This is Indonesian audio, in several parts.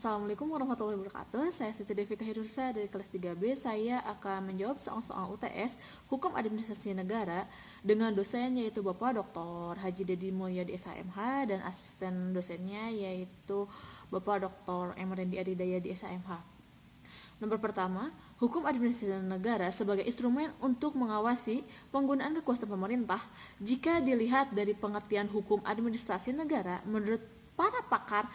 Assalamualaikum warahmatullahi wabarakatuh. Saya Siti Devika Hidursa dari kelas 3B. Saya akan menjawab soal-soal UTS Hukum Administrasi Negara dengan dosen yaitu Bapak Dr. Haji Dedi Mulyadi SHMH dan asisten dosennya yaitu Bapak Dr. Emrendi Adidaya di SHMH. Nomor pertama, hukum administrasi negara sebagai instrumen untuk mengawasi penggunaan kekuasaan pemerintah. Jika dilihat dari pengertian hukum administrasi negara, menurut para pakar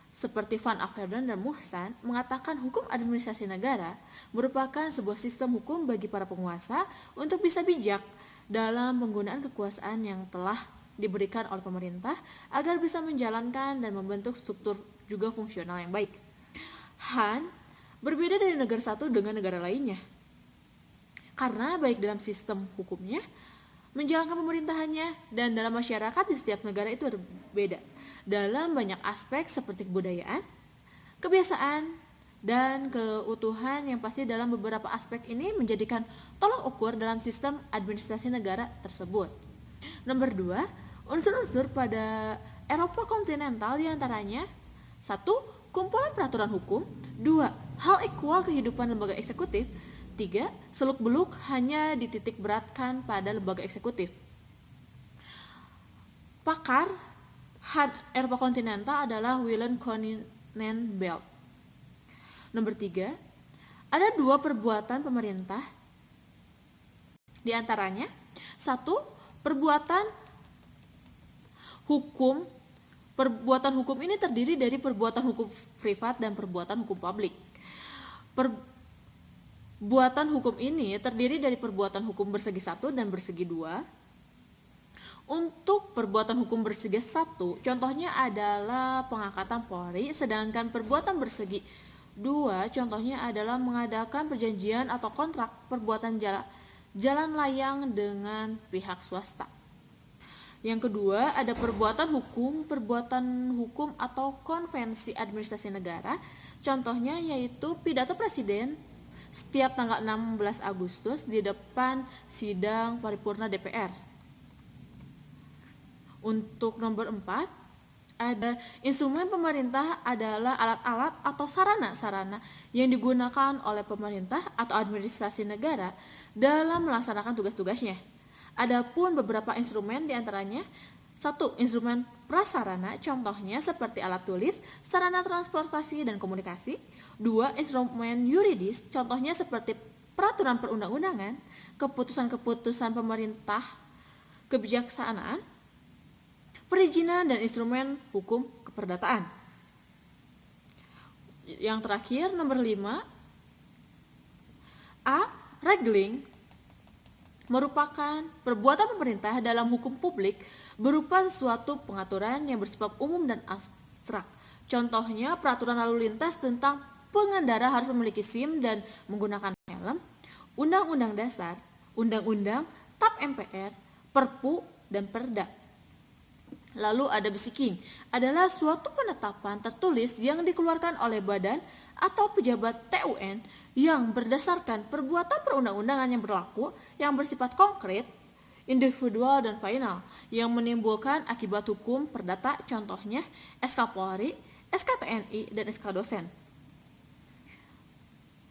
seperti Van Affelden dan Muhsan mengatakan hukum administrasi negara merupakan sebuah sistem hukum bagi para penguasa untuk bisa bijak dalam penggunaan kekuasaan yang telah diberikan oleh pemerintah agar bisa menjalankan dan membentuk struktur juga fungsional yang baik. Han berbeda dari negara satu dengan negara lainnya karena baik dalam sistem hukumnya, menjalankan pemerintahannya, dan dalam masyarakat di setiap negara itu berbeda dalam banyak aspek seperti kebudayaan, kebiasaan, dan keutuhan yang pasti dalam beberapa aspek ini menjadikan tolak ukur dalam sistem administrasi negara tersebut. Nomor 2, unsur-unsur pada Eropa kontinental diantaranya 1. Kumpulan peraturan hukum. 2. Hal ehwal kehidupan lembaga eksekutif. 3. Seluk-beluk hanya dititik beratkan pada lembaga eksekutif. Pakar Han Eropa kontinental adalah Willem Konijnenbelt. Nomor 3, ada 2 perbuatan pemerintah. Di antaranya 1. Perbuatan hukum. Perbuatan hukum ini terdiri dari perbuatan hukum privat dan perbuatan hukum publik. Perbuatan hukum ini terdiri dari perbuatan hukum bersegi 1 dan bersegi 2. Untuk perbuatan hukum bersegi 1, contohnya adalah pengangkatan Polri, sedangkan perbuatan bersegi 2, contohnya adalah mengadakan perjanjian atau kontrak perbuatan jalan layang dengan pihak swasta. Yang kedua, ada perbuatan hukum atau konvensi administrasi negara, contohnya yaitu pidato presiden setiap tanggal 16 Agustus di depan sidang paripurna DPR. Untuk nomor 4, ada instrumen pemerintah adalah alat-alat atau sarana-sarana yang digunakan oleh pemerintah atau administrasi negara dalam melaksanakan tugas-tugasnya. Adapun beberapa instrumen diantaranya 1. Instrumen prasarana, contohnya seperti alat tulis, sarana transportasi dan komunikasi. 2. Instrumen yuridis, contohnya seperti peraturan perundang-undangan, keputusan-keputusan pemerintah, kebijaksanaan, perizinan, dan instrumen hukum keperdataan. Yang terakhir, nomor 5, A. Regling merupakan perbuatan pemerintah dalam hukum publik berupa suatu pengaturan yang bersifat umum dan abstrak. Contohnya peraturan lalu lintas tentang pengendara harus memiliki SIM dan menggunakan helm, Undang-Undang Dasar, Undang-Undang, TAP MPR, Perpu, dan Perda. Lalu ada bisiking, adalah suatu penetapan tertulis yang dikeluarkan oleh badan atau pejabat TUN yang berdasarkan perbuatan perundang-undangan yang berlaku yang bersifat konkret, individual, dan final yang menimbulkan akibat hukum perdata, contohnya SK Polri, SK TNI, dan SK dosen.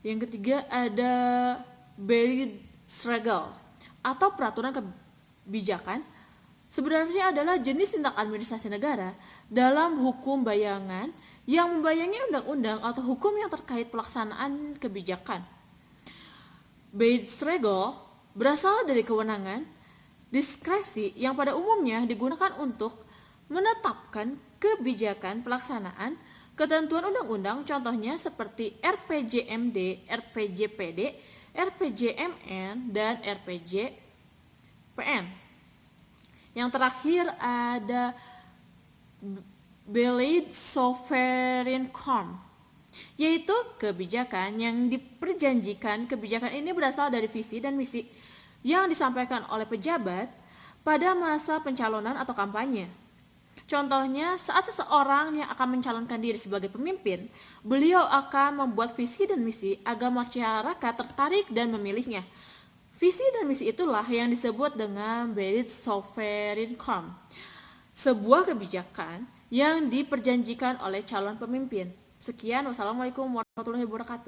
Yang ketiga ada Beleidsregel atau peraturan kebijakan. Sebenarnya adalah jenis tindak administrasi negara dalam hukum bayangan yang membayangi undang-undang atau hukum yang terkait pelaksanaan kebijakan. Beleidsregel berasal dari kewenangan diskresi yang pada umumnya digunakan untuk menetapkan kebijakan pelaksanaan ketentuan undang-undang, contohnya seperti RPJMD, RPJPD, RPJMN, dan RPJPN. Yang terakhir ada Beleid Sovereign Corp, yaitu kebijakan yang diperjanjikan. Kebijakan ini berasal dari visi dan misi yang disampaikan oleh pejabat pada masa pencalonan atau kampanye. Contohnya, saat seseorang yang akan mencalonkan diri sebagai pemimpin, beliau akan membuat visi dan misi agar masyarakat tertarik dan memilihnya. Visi dan misi itulah yang disebut dengan Beleid Sovereign Corp, sebuah kebijakan yang diperjanjikan oleh calon pemimpin. Sekian, wassalamualaikum warahmatullahi wabarakatuh.